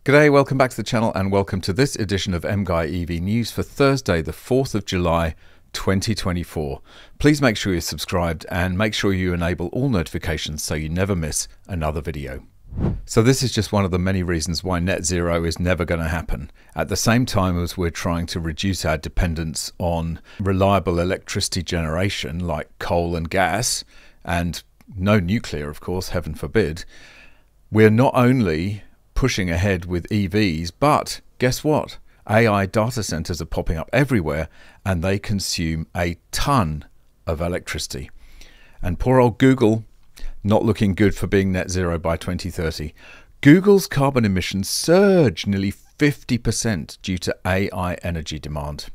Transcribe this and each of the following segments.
G'day, welcome back to the channel and welcome to this edition of MGUY EV News for Thursday the 4th of July 2024. Please make sure you're subscribed and make sure you enable all notifications so you never miss another video. So this is just one of the many reasons why net zero is never going to happen. At the same time as we're trying to reduce our dependence on reliable electricity generation like coal and gas, and no nuclear of course, heaven forbid, we're not only pushing ahead with EVs, but guess what? AI data centers are popping up everywhere and they consume a ton of electricity. And poor old Google, not looking good for being net zero by 2030. Google's carbon emissions surged nearly 50% due to AI energy demand.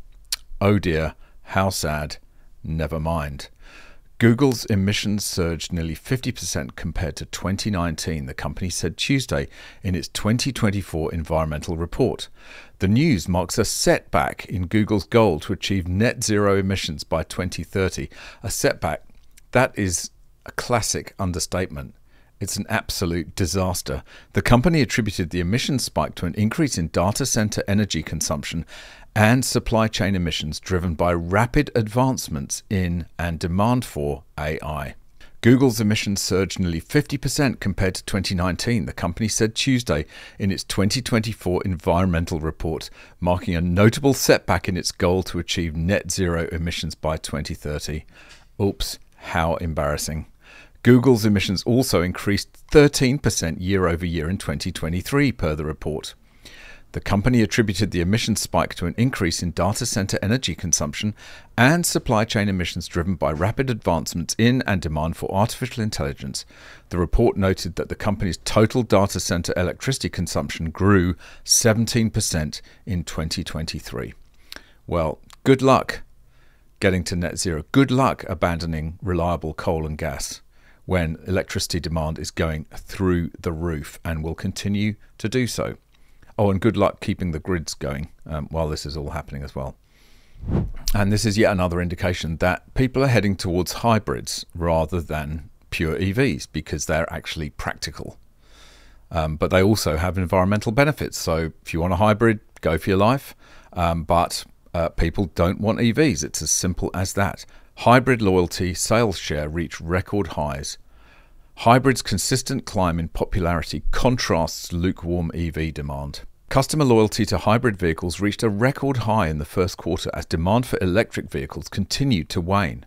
Oh dear, how sad. Never mind. Google's emissions surged nearly 50% compared to 2019, the company said Tuesday in its 2024 environmental report. The news marks a setback in Google's goal to achieve net zero emissions by 2030. A setback, that is a classic understatement. It's an absolute disaster. The company attributed the emissions spike to an increase in data center energy consumption and supply chain emissions driven by rapid advancements in and demand for AI. Google's emissions surged nearly 50% compared to 2019, the company said Tuesday in its 2024 environmental report, marking a notable setback in its goal to achieve net zero emissions by 2030. Oops, how embarrassing. Google's emissions also increased 13% year over year in 2023, per the report. The company attributed the emissions spike to an increase in data center energy consumption and supply chain emissions driven by rapid advancements in and demand for artificial intelligence. The report noted that the company's total data center electricity consumption grew 17% in 2023. Well, good luck getting to net zero. Good luck abandoning reliable coal and gas when electricity demand is going through the roof and will continue to do so. Oh, and good luck keeping the grids going while this is all happening as well. And this is yet another indication that people are heading towards hybrids rather than pure EVs because they're actually practical. But they also have environmental benefits. So if you want a hybrid, go for your life. But people don't want EVs. It's as simple as that. Hybrid loyalty sales share reached record highs. Hybrid's consistent climb in popularity contrasts lukewarm EV demand. Customer loyalty to hybrid vehicles reached a record high in the first quarter as demand for electric vehicles continued to wane.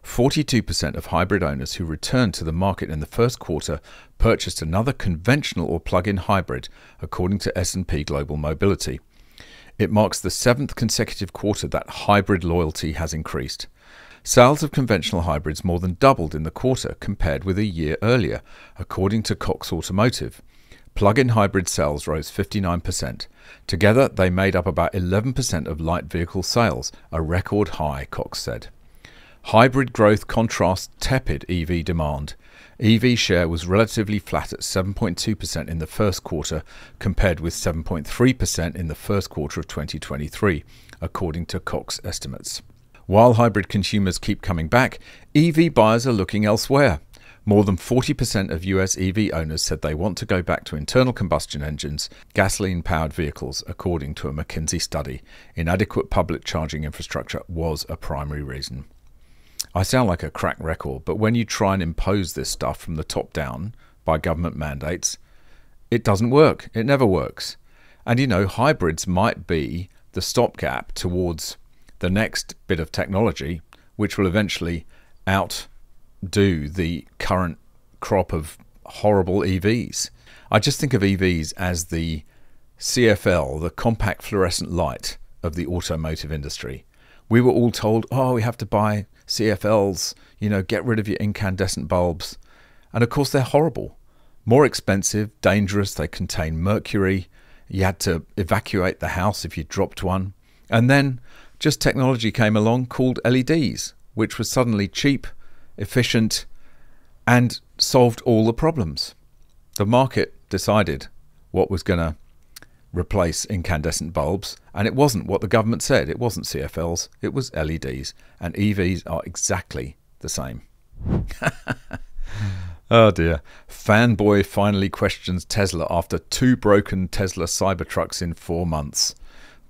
42% of hybrid owners who returned to the market in the first quarter purchased another conventional or plug-in hybrid, according to S&P Global Mobility. It marks the 7th consecutive quarter that hybrid loyalty has increased. Sales of conventional hybrids more than doubled in the quarter compared with a year earlier, according to Cox Automotive. Plug-in hybrid sales rose 59%. Together, they made up about 11% of light vehicle sales, a record high, Cox said. Hybrid growth contrasts tepid EV demand. EV share was relatively flat at 7.2% in the first quarter, compared with 7.3% in the first quarter of 2023, according to Cox estimates. While hybrid consumers keep coming back, EV buyers are looking elsewhere. More than 40% of US EV owners said they want to go back to internal combustion engines, gasoline-powered vehicles, according to a McKinsey study. Inadequate public charging infrastructure was a primary reason. I sound like a cracked record, but when you try and impose this stuff from the top down by government mandates, it doesn't work. It never works. And you know, hybrids might be the stopgap towards the next bit of technology, which will eventually outdo the current crop of horrible EVs. I just think of EVs as the CFL, the compact fluorescent light of the automotive industry. We were all told, oh, we have to buy CFLs, you know, get rid of your incandescent bulbs. And of course, they're horrible. More expensive, dangerous, they contain mercury. You had to evacuate the house if you dropped one. And then just technology came along called LEDs, which was suddenly cheap, efficient, and solved all the problems. The market decided what was going to replace incandescent bulbs, and it wasn't what the government said. It wasn't CFLs, it was LEDs, and EVs are exactly the same. Oh dear. Fanboy finally questions Tesla after 2 broken Tesla Cybertrucks in 4 months.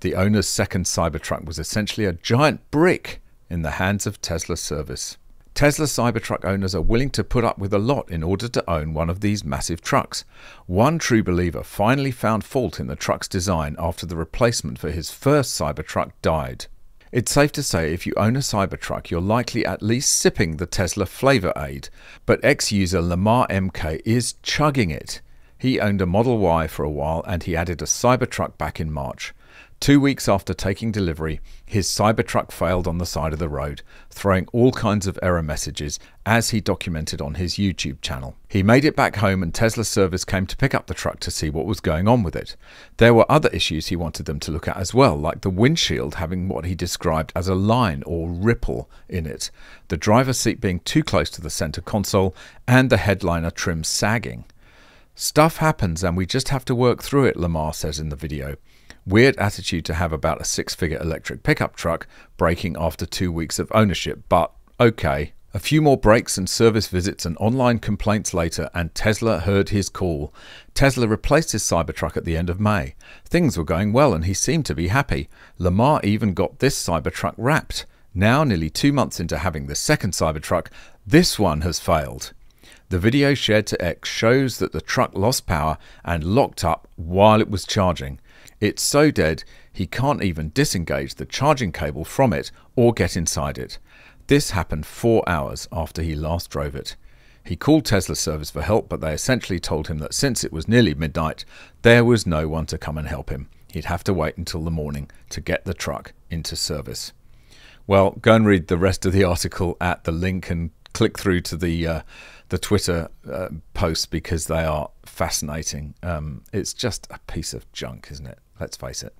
The owner's second Cybertruck was essentially a giant brick in the hands of Tesla service. Tesla Cybertruck owners are willing to put up with a lot in order to own one of these massive trucks. One true believer finally found fault in the truck's design after the replacement for his first Cybertruck died. It's safe to say if you own a Cybertruck, you're likely at least sipping the Tesla Flavor Aid, but ex-user Lamar MK is chugging it. He owned a Model Y for a while and he added a Cybertruck back in March. 2 weeks after taking delivery, his Cybertruck failed on the side of the road, throwing all kinds of error messages, as he documented on his YouTube channel. He made it back home and Tesla service came to pick up the truck to see what was going on with it. There were other issues he wanted them to look at as well, like the windshield having what he described as a line or ripple in it, the driver's seat being too close to the center console, and the headliner trim sagging. Stuff happens and we just have to work through it, Lamar says in the video. Weird attitude to have about a 6-figure electric pickup truck breaking after 2 weeks of ownership, but okay. A few more breaks and service visits and online complaints later, and Tesla heard his call. Tesla replaced his Cybertruck at the end of May. Things were going well and he seemed to be happy. Lamar even got this Cybertruck wrapped. Now, nearly 2 months into having the second Cybertruck, this one has failed. The video shared to X shows that the truck lost power and locked up while it was charging. It's so dead, he can't even disengage the charging cable from it or get inside it. This happened 4 hours after he last drove it. He called Tesla service for help, but they essentially told him that since it was nearly midnight, there was no one to come and help him. He'd have to wait until the morning to get the truck into service. Well, go and read the rest of the article at the link and click through to the Twitter posts because they are fascinating. It's just a piece of junk, isn't it? Let's face it.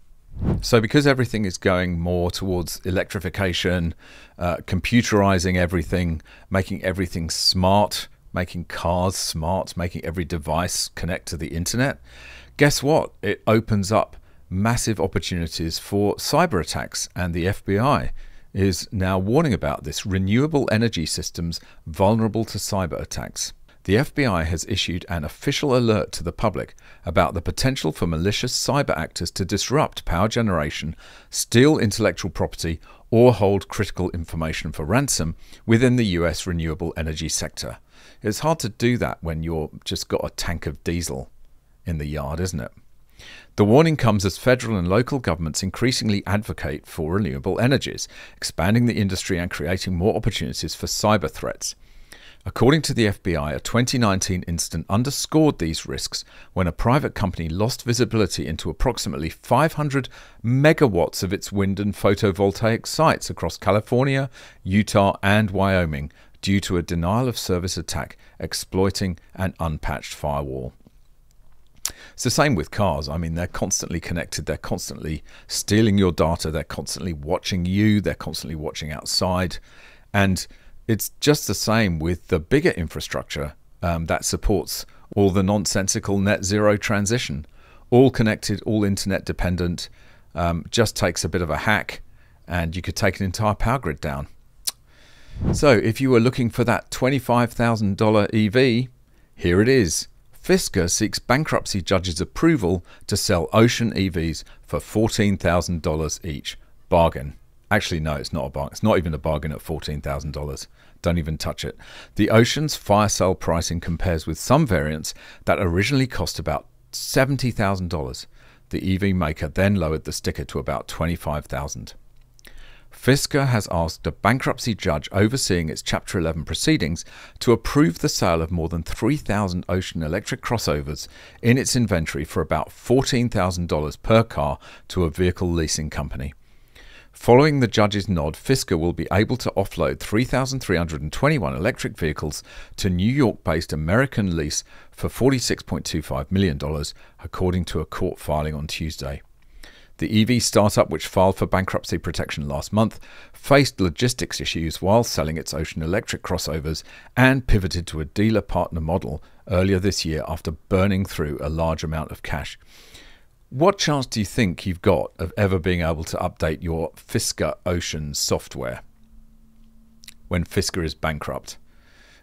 So because everything is going more towards electrification, computerizing everything, making everything smart, making cars smart, making every device connect to the internet, guess what? It opens up massive opportunities for cyber attacks, and the FBI is now warning about this: renewable energy systems vulnerable to cyber attacks. The FBI has issued an official alert to the public about the potential for malicious cyber actors to disrupt power generation, steal intellectual property, or hold critical information for ransom within the US renewable energy sector. It's hard to do that when you're just got a tank of diesel in the yard, isn't it? The warning comes as federal and local governments increasingly advocate for renewable energies, expanding the industry and creating more opportunities for cyber threats. According to the FBI, a 2019 incident underscored these risks when a private company lost visibility into approximately 500 megawatts of its wind and photovoltaic sites across California, Utah, and Wyoming due to a denial of service attack exploiting an unpatched firewall. It's the same with cars. I mean, they're constantly connected. They're constantly stealing your data. They're constantly watching you. They're constantly watching outside. And it's just the same with the bigger infrastructure that supports all the nonsensical net zero transition. All connected, all internet dependent, just takes a bit of a hack and you could take an entire power grid down. So if you were looking for that $25,000 EV, here it is. Fisker seeks bankruptcy judge's approval to sell Ocean EVs for $14,000 each. Bargain. Actually, no, it's not a bargain. It's not even a bargain at $14,000. Don't even touch it. The Ocean's fire sale pricing compares with some variants that originally cost about $70,000. The EV maker then lowered the sticker to about $25,000. Fisker has asked a bankruptcy judge overseeing its Chapter 11 proceedings to approve the sale of more than 3,000 Ocean electric crossovers in its inventory for about $14,000 per car to a vehicle leasing company. Following the judge's nod, Fisker will be able to offload 3,321 electric vehicles to New York-based American Lease for $46.25 million, according to a court filing on Tuesday. The EV startup, which filed for bankruptcy protection last month, faced logistics issues while selling its Ocean electric crossovers and pivoted to a dealer partner model earlier this year after burning through a large amount of cash. What chance do you think you've got of ever being able to update your Fisker Ocean software when Fisker is bankrupt?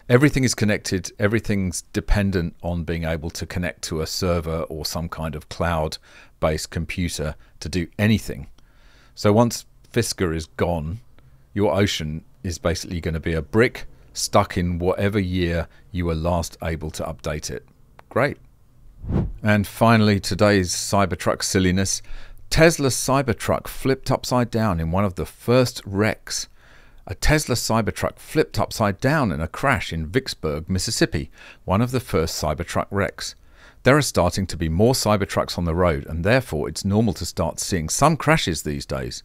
Everything is connected. Everything's dependent on being able to connect to a server or some kind of cloud-based computer to do anything. So once Fisker is gone, your ocean is basically going to be a brick stuck in whatever year you were last able to update it. Great. And finally, today's Cybertruck silliness. Tesla's Cybertruck flipped upside down in one of the first wrecks. A Tesla Cybertruck flipped upside down in a crash in Vicksburg, Mississippi, one of the first Cybertruck wrecks. There are starting to be more Cybertrucks on the road, and therefore it's normal to start seeing some crashes these days.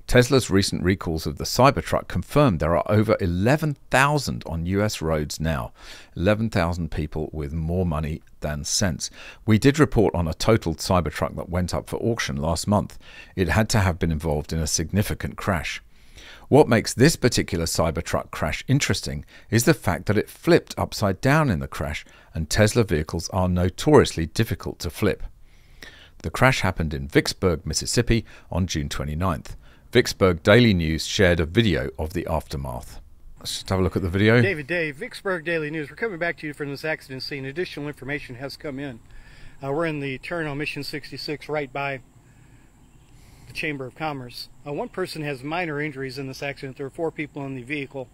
Tesla's recent recalls of the Cybertruck confirmed there are over 11,000 on US roads now. 11,000 people with more money than sense. We did report on a totaled Cybertruck that went up for auction last month. It had to have been involved in a significant crash. What makes this particular Cybertruck crash interesting is the fact that it flipped upside down in the crash, and Tesla vehicles are notoriously difficult to flip. The crash happened in Vicksburg, Mississippi on June 29th. Vicksburg Daily News shared a video of the aftermath. Let's just have a look at the video. David Dave, Vicksburg Daily News. We're coming back to you from this accident scene. Additional information has come in. We're in the turn on Mission 66 right by the Chamber of Commerce. One person has minor injuries in this accident. There were 4 people in the vehicle.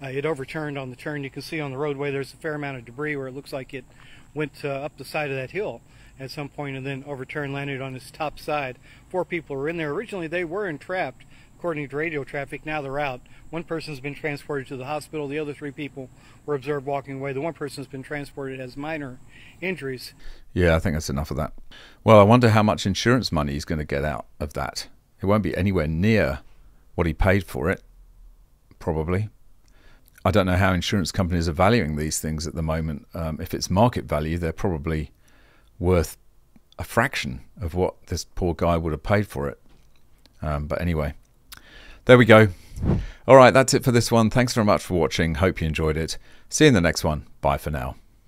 It overturned on the turn. You can see on the roadway there's a fair amount of debris where it looks like it went up the side of that hill at some point and then overturned, landed on its top side. 4 people were in there. Originally they were entrapped, according to radio traffic. Now they're out. One person's been transported to the hospital. The other 3 people were observed walking away. The one person's been transported as minor injuries. Yeah, I think that's enough of that. Well, I wonder how much insurance money he's going to get out of that. It won't be anywhere near what he paid for it, probably. I don't know how insurance companies are valuing these things at the moment. If it's market value, they're probably worth a fraction of what this poor guy would have paid for it. But anyway, there we go. All right, that's it for this one. Thanks very much for watching. Hope you enjoyed it. See you in the next one. Bye for now.